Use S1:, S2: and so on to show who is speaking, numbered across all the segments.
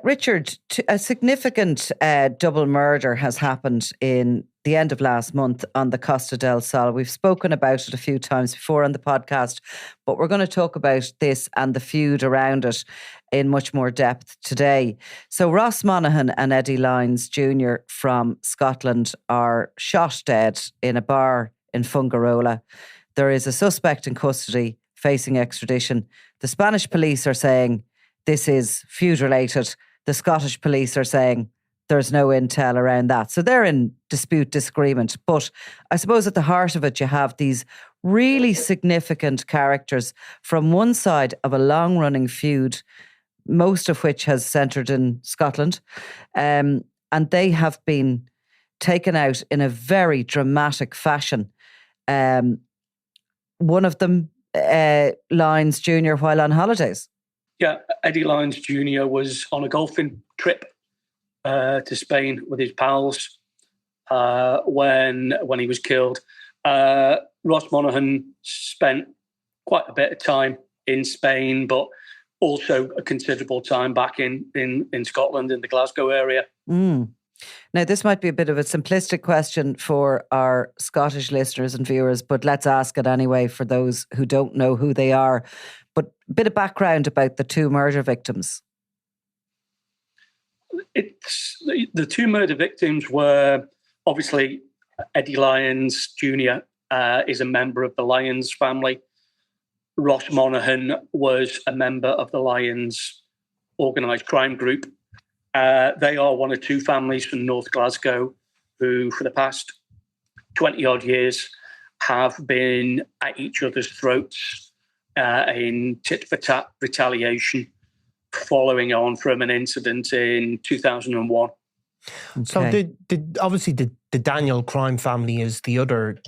S1: Richard, a significant double murder has happened in the end of last month on the Costa del Sol. We've spoken about it a few times before on the podcast, but we're going to talk about this and the feud around it in much more depth today. So Ross Monaghan and Eddie Lyons Jr. from Scotland are shot dead in a bar in Fungarola. There is a suspect in custody facing extradition. The Spanish police are saying this is feud related. The Scottish police are saying there's no intel around that. So they're in dispute, disagreement. But I suppose at the heart of it, you have these really significant characters from one side of a long-running feud, most of which has centred in Scotland. And they have been taken out in a very dramatic fashion. One of them, Lyons Jr., while on holidays.
S2: Yeah, Eddie Lyons Jr. was on a golfing trip to Spain with his pals when he was killed. Ross Monaghan spent quite a bit of time in Spain, but also a considerable time back in Scotland, in the Glasgow area.
S1: Now, this might be a bit of a simplistic question for our Scottish listeners and viewers, but let's ask it anyway for those who don't know who they are. But a bit of background about the two murder victims.
S2: The two murder victims were obviously Eddie Lyons Jr. Is a member of the Lyons family. Ross Monaghan was a member of the Lyons organised crime group. They are one of two families from North Glasgow who, for the past 20-odd years, have been at each other's throats in tit-for-tat retaliation, following on from an incident in 2001.
S3: Okay. So the Daniel crime family is the other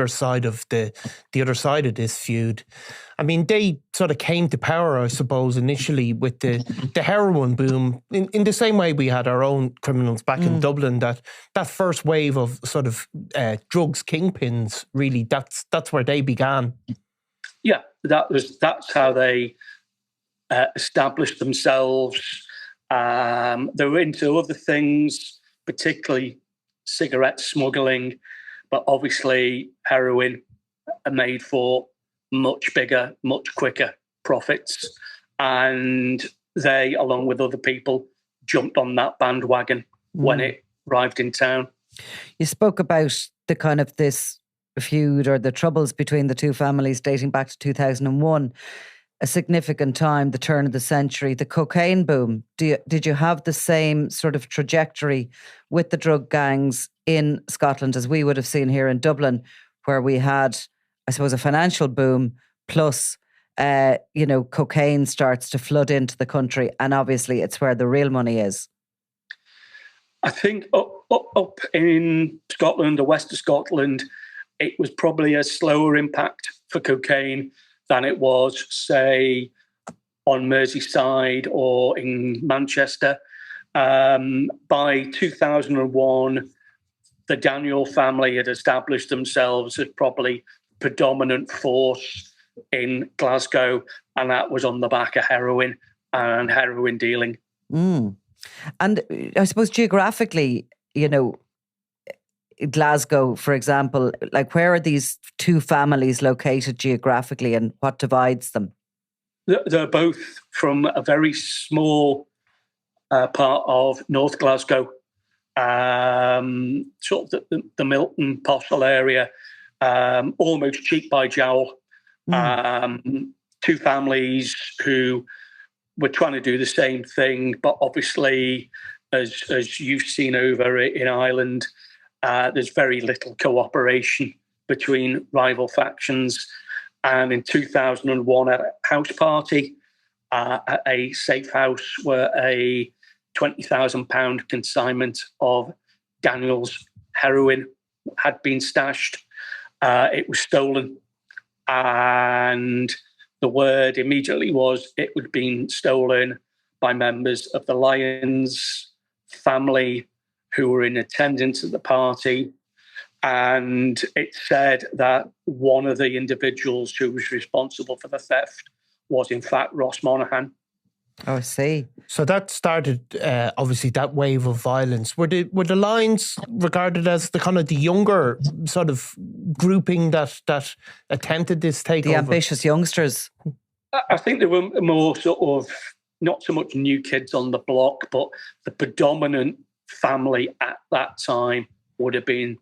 S3: side of this feud. I mean, they sort of came to power, I suppose, initially with the heroin boom. In the same way we had our own criminals back in Dublin. That first wave of sort of drugs kingpins, really, that's where they began.
S2: Yeah, that's how they established themselves. They were into other things, particularly cigarette smuggling, but obviously heroin made for much bigger, much quicker profits. And they, along with other people, jumped on that bandwagon when it arrived in town.
S1: You spoke about the kind of this feud or the troubles between the two families dating back to 2001. A significant time, the turn of the century, the cocaine boom. Did you have the same sort of trajectory with the drug gangs in Scotland as we would have seen here in Dublin, where we had, I suppose, a financial boom plus, cocaine starts to flood into the country, and obviously it's where the real money is?
S2: I think up in Scotland, the west of Scotland, it was probably a slower impact for cocaine than it was, say, on Merseyside or in Manchester. By 2001, the Daniel family had established themselves as probably predominant force in Glasgow, and that was on the back of heroin and heroin dealing.
S1: And I suppose geographically, Glasgow, for example, like where are these two families located geographically and what divides them?
S2: They're both from a very small part of North Glasgow, sort of the Milton Postle area, almost cheek by jowl. Two families who were trying to do the same thing, but obviously, as you've seen over in Ireland, there's very little cooperation between rival factions. And in 2001, at a house party at a safe house where a £20,000 consignment of Daniels heroin had been stashed, it was stolen. And the word immediately was it had been stolen by members of the Lyons family who were in attendance at the party. And it said that one of the individuals who was responsible for the theft was, in fact, Ross Monaghan.
S1: Oh, I see.
S3: So that started, obviously, that wave of violence. Were the Lyons regarded as the kind of the younger sort of grouping that attempted this takeover?
S1: The ambitious youngsters.
S2: I think there were more sort of, not so much new kids on the block, but the predominant family at that time would have been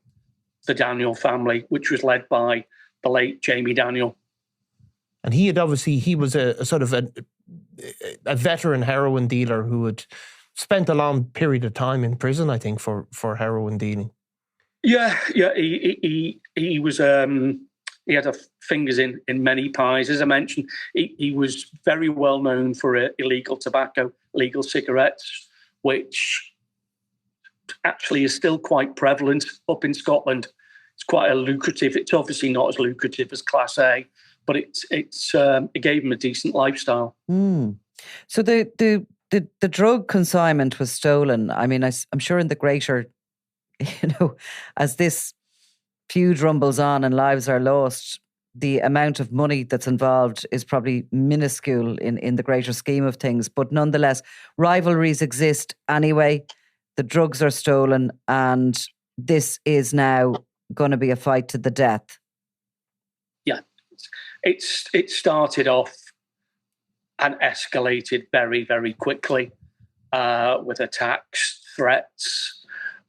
S2: the Daniel family, which was led by the late Jamie Daniel.
S3: And he was a sort of a veteran heroin dealer who had spent a long period of time in prison, I think, for heroin dealing.
S2: Yeah. He was he had fingers in many pies. As I mentioned, he was very well known for illegal tobacco, illegal cigarettes, which actually is still quite prevalent up in Scotland. It's quite a lucrative. It's obviously not as lucrative as Class A, but it gave him a decent lifestyle.
S1: Mm. So the drug consignment was stolen. I mean, I'm sure in the greater, as this feud rumbles on and lives are lost, the amount of money that's involved is probably minuscule in the greater scheme of things. But nonetheless, rivalries exist anyway. The drugs are stolen, and this is now going to be a fight to the death.
S2: Yeah, it started off and escalated very, very quickly with attacks, threats,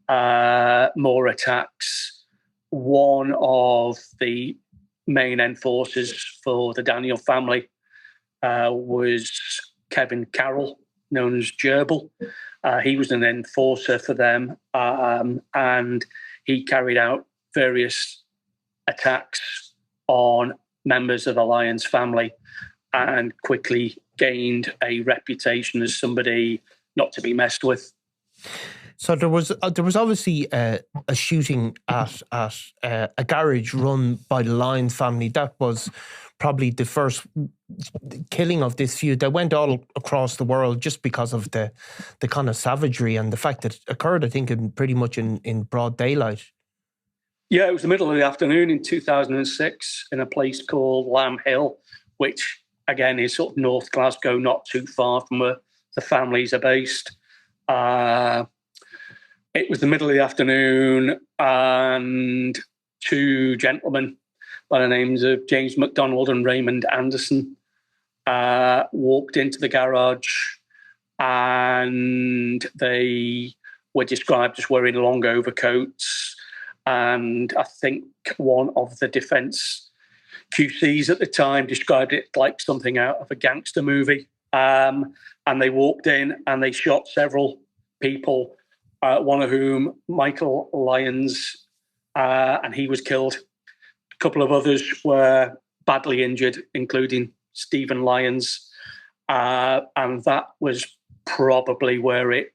S2: more attacks. One of the main enforcers for the Daniel family was Kevin Carroll, known as Gerbil. He was an enforcer for them, and he carried out various attacks on members of the Lyons family and quickly gained a reputation as somebody not to be messed with.
S3: So there was obviously a shooting at a garage run by the Lyons family. That was probably the first killing of this feud. They went all across the world just because of the kind of savagery and the fact that it occurred, I think, pretty much in broad daylight.
S2: Yeah, it was the middle of the afternoon in 2006 in a place called Lamb Hill, which again is sort of North Glasgow, not too far from where the families are based. It was the middle of the afternoon, and two gentlemen by the names of James MacDonald and Raymond Anderson walked into the garage, and they were described as wearing long overcoats. And I think one of the defence QCs at the time described it like something out of a gangster movie. And they walked in and they shot several people, one of whom, Michael Lyons, and he was killed. A couple of others were badly injured, including Stephen Lyons. And that was probably where it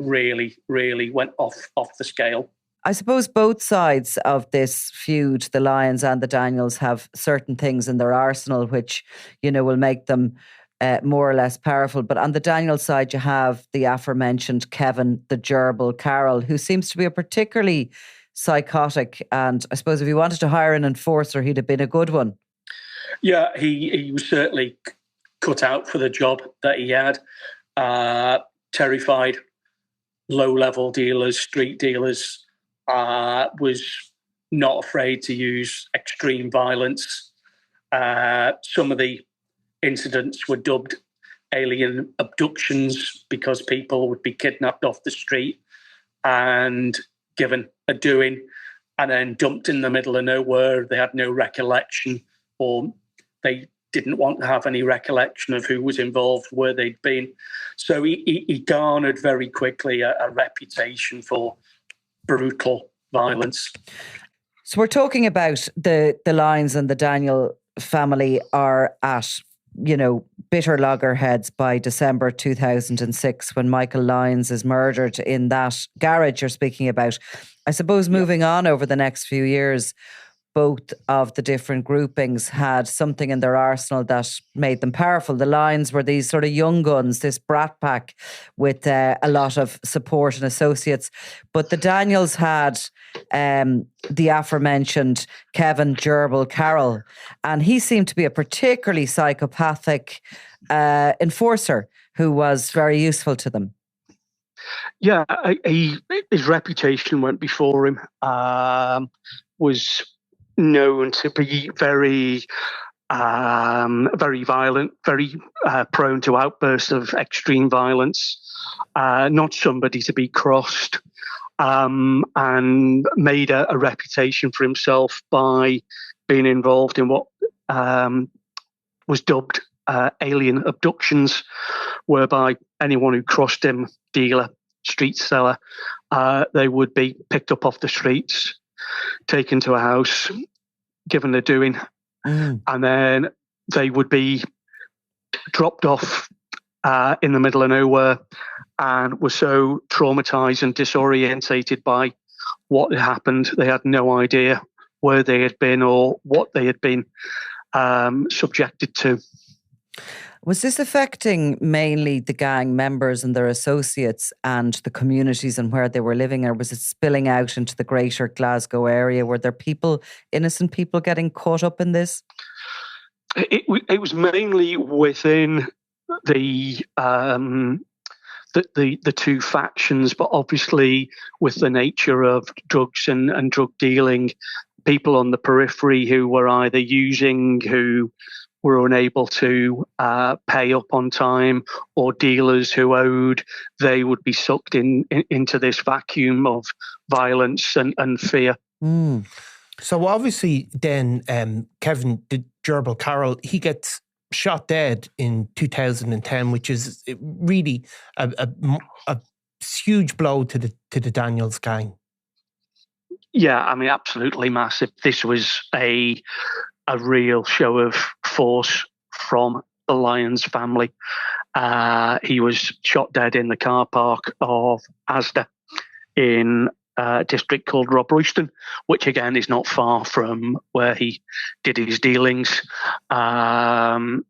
S2: really, really went off the scale.
S1: I suppose both sides of this feud, the Lyons and the Daniels, have certain things in their arsenal which, will make them more or less powerful. But on the Daniel side, you have the aforementioned Kevin, the gerbil Carroll, who seems to be a particularly psychotic. And I suppose if he wanted to hire an enforcer, he'd have been a good one.
S2: Yeah, he was certainly cut out for the job that he had. Terrified low-level dealers, street dealers. Was not afraid to use extreme violence. Some of the incidents were dubbed alien abductions because people would be kidnapped off the street and given a doing and then dumped in the middle of nowhere. They had no recollection, or they didn't want to have any recollection of who was involved, where they'd been. So he garnered very quickly a reputation for brutal violence.
S1: So we're talking about the Lyons and the Daniel family are at, bitter loggerheads by December 2006 when Michael Lyons is murdered in that garage you're speaking about. I suppose moving on over the next few years, both of the different groupings had something in their arsenal that made them powerful. The Lyons were these sort of young guns, this brat pack with a lot of support and associates. But the Daniels had the aforementioned Kevin Gerbil Carroll, and he seemed to be a particularly psychopathic enforcer who was very useful to them.
S2: Yeah, his reputation went before him. Was known to be very violent, very prone to outbursts of extreme violence. Not somebody to be crossed, and made a reputation for himself by being involved in what was dubbed alien abductions, whereby anyone who crossed him, dealer, street seller, they would be picked up off the streets, taken to a house, given a doing, and then they would be dropped off in the middle of nowhere, and were so traumatized and disorientated by what had happened, they had no idea where they had been or what they had been subjected to.
S1: Was this affecting mainly the gang members and their associates and the communities and where they were living, or was it spilling out into the greater Glasgow area? Were there people, innocent people, getting caught up in this?
S2: It was mainly within the two factions, but obviously with the nature of drugs and drug dealing, people on the periphery who were either using, who were unable to pay up on time, or dealers who owed, they would be sucked into this vacuum of violence and fear.
S3: So obviously then Kevin, the gerbil Carroll, he gets shot dead in 2010, which is really a huge blow to the Daniels gang.
S2: Yeah, I mean, absolutely massive. This was a real show of force from the Lyons family. He was shot dead in the car park of Asda in a district called Rob Royston, which again is not far from where he did his dealings. He, at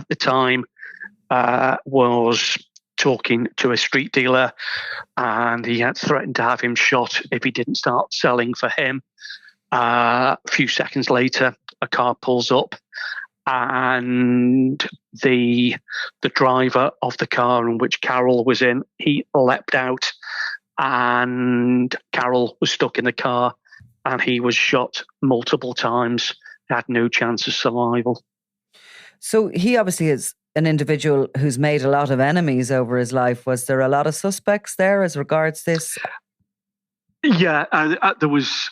S2: the time, was talking to a street dealer, and he had threatened to have him shot if he didn't start selling for him. A few seconds later, a car pulls up, and the driver of the car in which Carroll was in, he leapt out, and Carroll was stuck in the car, and he was shot multiple times. Had no chance of survival.
S1: So he obviously is an individual who's made a lot of enemies over his life. Was there a lot of suspects there as regards this?
S2: Yeah, there was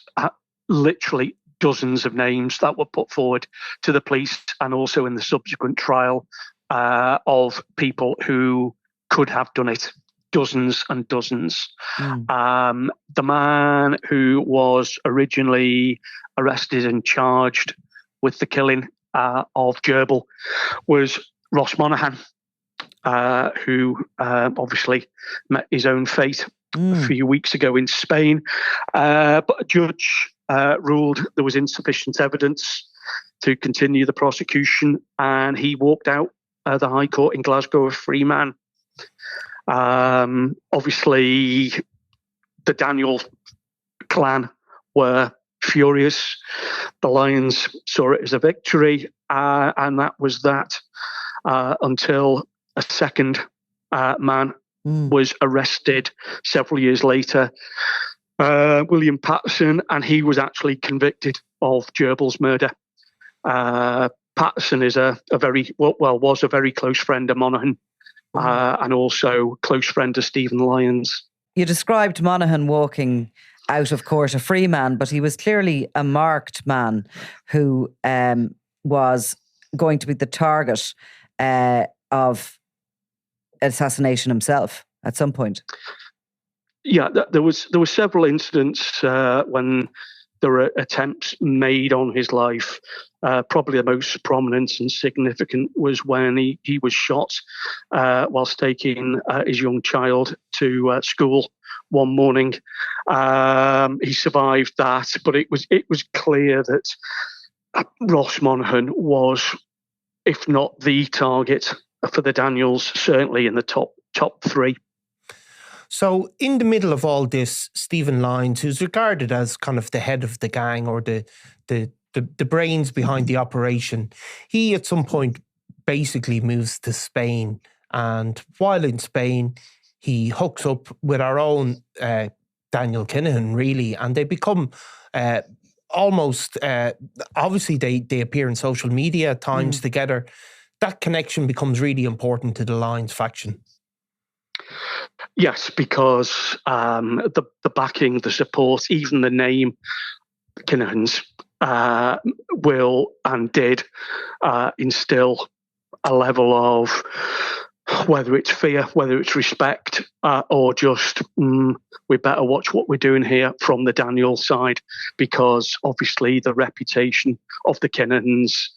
S2: literally dozens of names that were put forward to the police, and also in the subsequent trial of people who could have done it. Dozens and dozens. The man who was originally arrested and charged with the killing of Gerbil was Ross Monaghan, who obviously met his own fate a few weeks ago in Spain. But a judge ruled there was insufficient evidence to continue the prosecution, and he walked out the High Court in Glasgow a free man. Obviously, the Daniel clan were furious. The Lyons saw it as a victory, and that was that until a second man was arrested several years later, William Patterson, and he was actually convicted of Gerbil's murder. Patterson is was a very close friend of Monaghan, and also close friend of Stephen Lyons.
S1: You described Monaghan walking out of court a free man, but he was clearly a marked man who was going to be the target of assassination himself at some point.
S2: Yeah, there were several incidents when there were attempts made on his life. Probably the most prominent and significant was when he was shot whilst taking his young child to school one morning. He survived that, but it was clear that Ross Monaghan was, if not the target for the Daniels, certainly in the top three.
S3: So in the middle of all this, Stephen Lyons, who's regarded as kind of the head of the gang or the brains behind the operation, he at some point basically moves to Spain And while in Spain, he hooks up with our own Daniel Kinahan, really, and they become almost, obviously they appear in social media at times together. That connection becomes really important to the Lyons faction.
S2: Yes, because the backing, the support, even the name Kinahans will and did instill a level of, whether it's fear, whether it's respect, or just we better watch what we're doing here from the Daniel side, because obviously the reputation of the Kinahans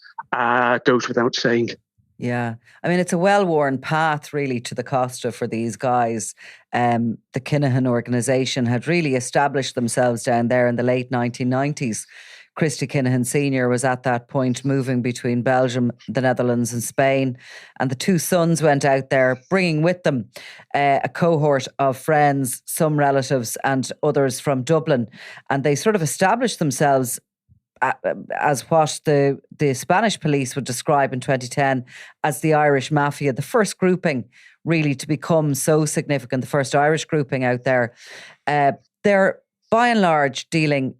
S2: goes without saying.
S1: Yeah. I mean, it's a well-worn path, really, to the Costa for these guys. The Kinahan organisation had really established themselves down there in the late 1990s. Christy Kinahan Sr. was at that point moving between Belgium, the Netherlands and Spain. And the two sons went out there, bringing with them a cohort of friends, some relatives and others from Dublin. And they sort of established themselves as what the Spanish police would describe in 2010 as the Irish Mafia, the first grouping really to become so significant, the first Irish grouping out there. They're by and large dealing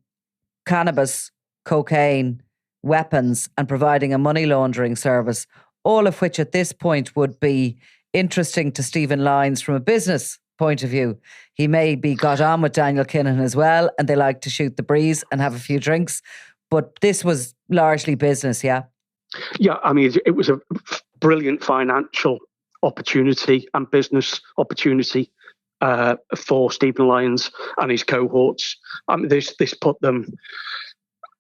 S1: cannabis, cocaine, weapons, and providing a money laundering service, all of which at this point would be interesting to Stephen Lyons from a business point of view. He maybe got on with Daniel Kinahan as well, and they like to shoot the breeze and have a few drinks. But this was largely business, yeah?
S2: Yeah, I mean, it was a brilliant financial opportunity and business opportunity for Stephen Lyons and his cohorts. This put them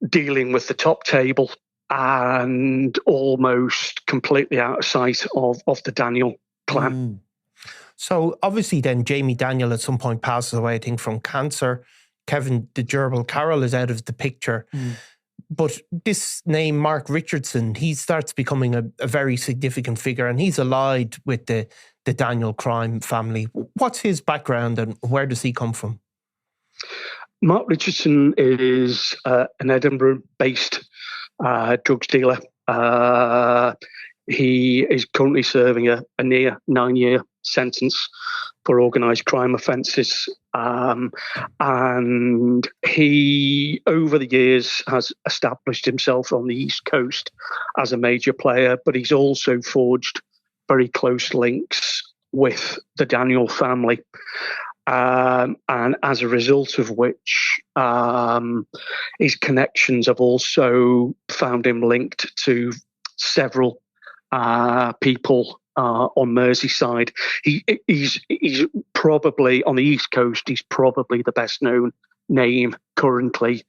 S2: dealing with the top table and almost completely out of sight of the Daniel clan.
S3: So obviously then Jamie Daniel at some point passes away, I think, from cancer. Kevin the Gerbil Carroll is out of the picture. But this name, Mark Richardson, he starts becoming a very significant figure, and he's allied with the Daniel crime family. What's his background and where does he come from?
S2: Mark Richardson is an Edinburgh-based drugs dealer. He is currently serving a near 9-year sentence for organised crime offences. And he, over the years, has established himself on the East Coast as a major player, but he's also forged very close links with the Daniel family. And as a result of which, his connections have also found him linked to several people on Merseyside. He's probably, on the East Coast, he's probably the best known name currently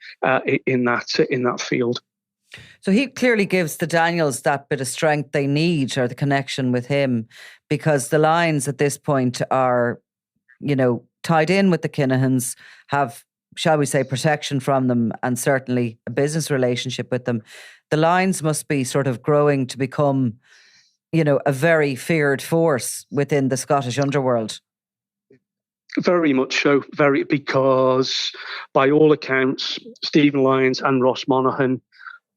S2: in that field.
S1: So he clearly gives the Daniels that bit of strength they need, or the connection with him, because the Lyons at this point are, tied in with the Kinahans, have, shall we say, protection from them, and certainly a business relationship with them. The Lyons must be sort of growing to become, a very feared force within the Scottish underworld.
S2: Very much so, because by all accounts, Stephen Lyons and Ross Monaghan,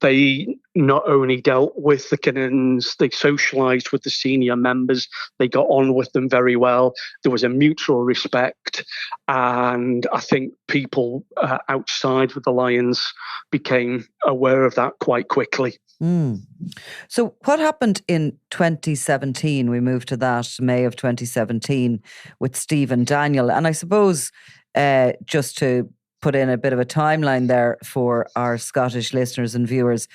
S2: they not only dealt with the Kinahans, they socialised with the senior members, they got on with them very well. There was a mutual respect, and I think people outside with the Lyons became aware of that quite quickly.
S1: So what happened in 2017? We moved to that, May of 2017, with Stephen Daniel. And I suppose just to put in a bit of a timeline there for our Scottish listeners and viewers,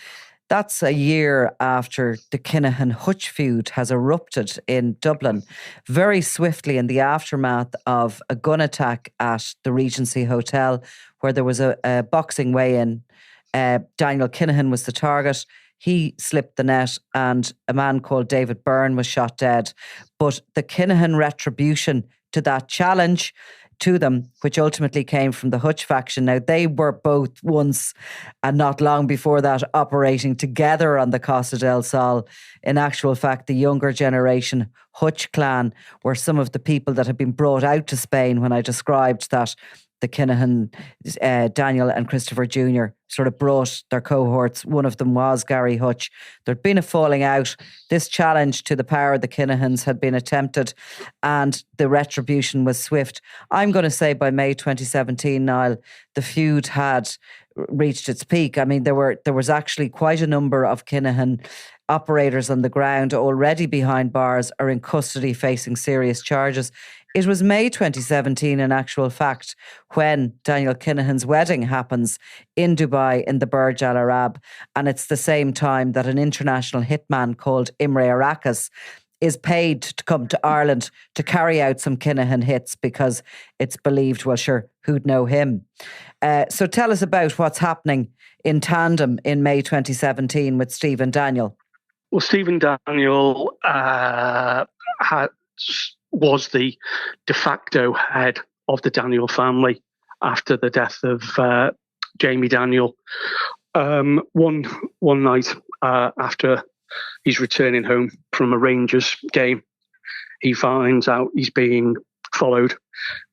S1: that's a year after the Kinahan-Hutch feud has erupted in Dublin, very swiftly in the aftermath of a gun attack at the Regency Hotel, where there was a boxing weigh-in. Daniel Kinahan was the target. He slipped the net and a man called David Byrne was shot dead. But the Kinahan retribution to that challenge to them, which ultimately came from the Hutch faction. Now, they were both once, and not long before that, operating together on the Costa del Sol. In actual fact, the younger generation Hutch clan were some of the people that had been brought out to Spain when I described that the Kinahan, Daniel and Christopher Jr. sort of brought their cohorts. One of them was Gary Hutch. There'd been a falling out. This challenge to the power of the Kinahans had been attempted and the retribution was swift. I'm going to say by May 2017, Niall, the feud had reached its peak. I mean, there was actually quite a number of Kinahan operators on the ground already behind bars or in custody facing serious charges. It was May 2017, in actual fact, when Daniel Kinahan's wedding happens in Dubai in the Burj Al Arab. And it's the same time that an international hitman called Imre Arakas is paid to come to Ireland to carry out some Kinahan hits because it's believed, well, sure, who'd know him? So tell us about what's happening in tandem in May 2017 with Stephen Daniel.
S2: Well, Stephen Daniel was the de facto head of the Daniel family after the death of Jamie Daniel. One night after he's returning home from a Rangers game, he finds out he's being followed,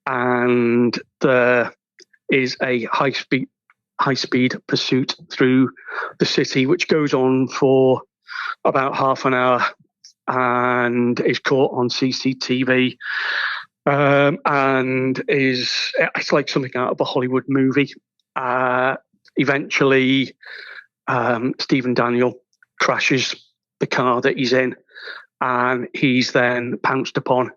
S2: and there is a high-speed pursuit through the city, which goes on for about half an hour and is caught on CCTV, and it's like something out of a Hollywood movie. Eventually, Stephen Daniel crashes the car that he's in, and he's then pounced upon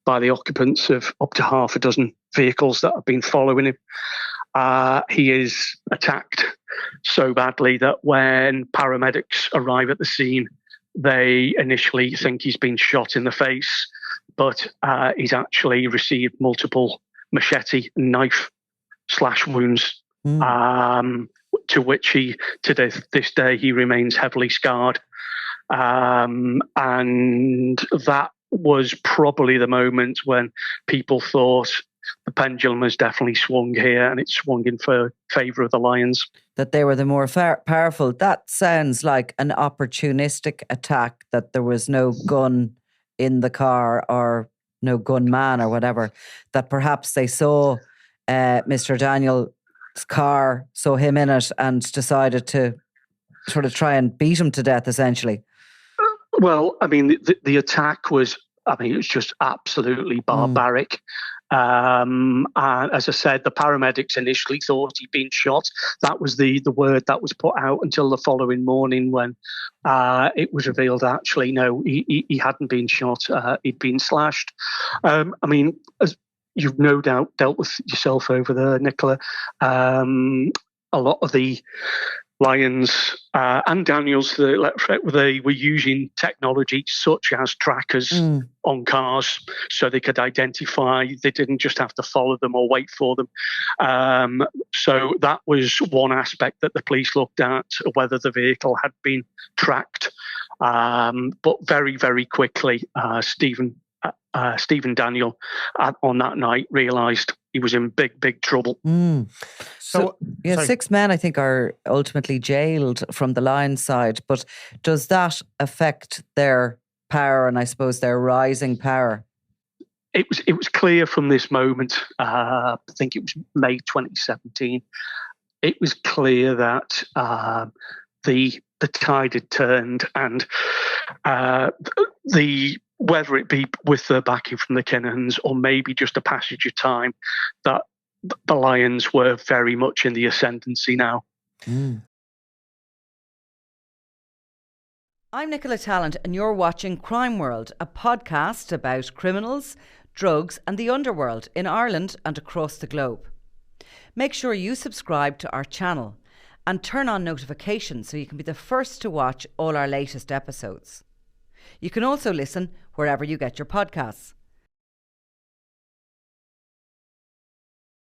S2: by the occupants of up to half a dozen vehicles that have been following him. He is attacked so badly that when paramedics arrive at the scene, they initially think he's been shot in the face, but he's actually received multiple machete knife slash wounds, to which to this day, he remains heavily scarred. And that was probably the moment when people thought the pendulum has definitely swung here, and it swung in favour of the Lions. That
S1: they were the more powerful. That sounds like an opportunistic attack, that there was no gun in the car or no gunman or whatever, that perhaps they saw Mr. Daniel's car, saw him in it and decided to sort of try and beat him to death, essentially.
S2: Well, I mean, the attack was, it was just absolutely barbaric. And as I said, the paramedics initially thought he'd been shot. That was the word that was put out until the following morning, when it was revealed actually, no, he hadn't been shot. He'd been slashed. As you've no doubt dealt with yourself over there, Nicola, a lot of the Lyons and Daniels, they were using technology such as trackers on cars, so they could identify. They didn't just have to follow them or wait for them. So that was one aspect that the police looked at, whether the vehicle had been tracked. But very, very quickly, Stephen Daniel on that night realised he was in big trouble.
S1: So 6 men, I think, are ultimately jailed from the Lions side. But does that affect their power and, I suppose, their rising power?
S2: It was clear from this moment. I think it was May 2017. It was clear that the tide had turned, and whether it be with the backing from the Kinahans or maybe just a passage of time, that the Lions were very much in the ascendancy now.
S1: I'm Nicola Tallant, and you're watching Crime World, a podcast about criminals, drugs and the underworld in Ireland and across the globe. Make sure you subscribe to our channel and turn on notifications so you can be the first to watch all our latest episodes. You can also listen wherever you get your podcasts.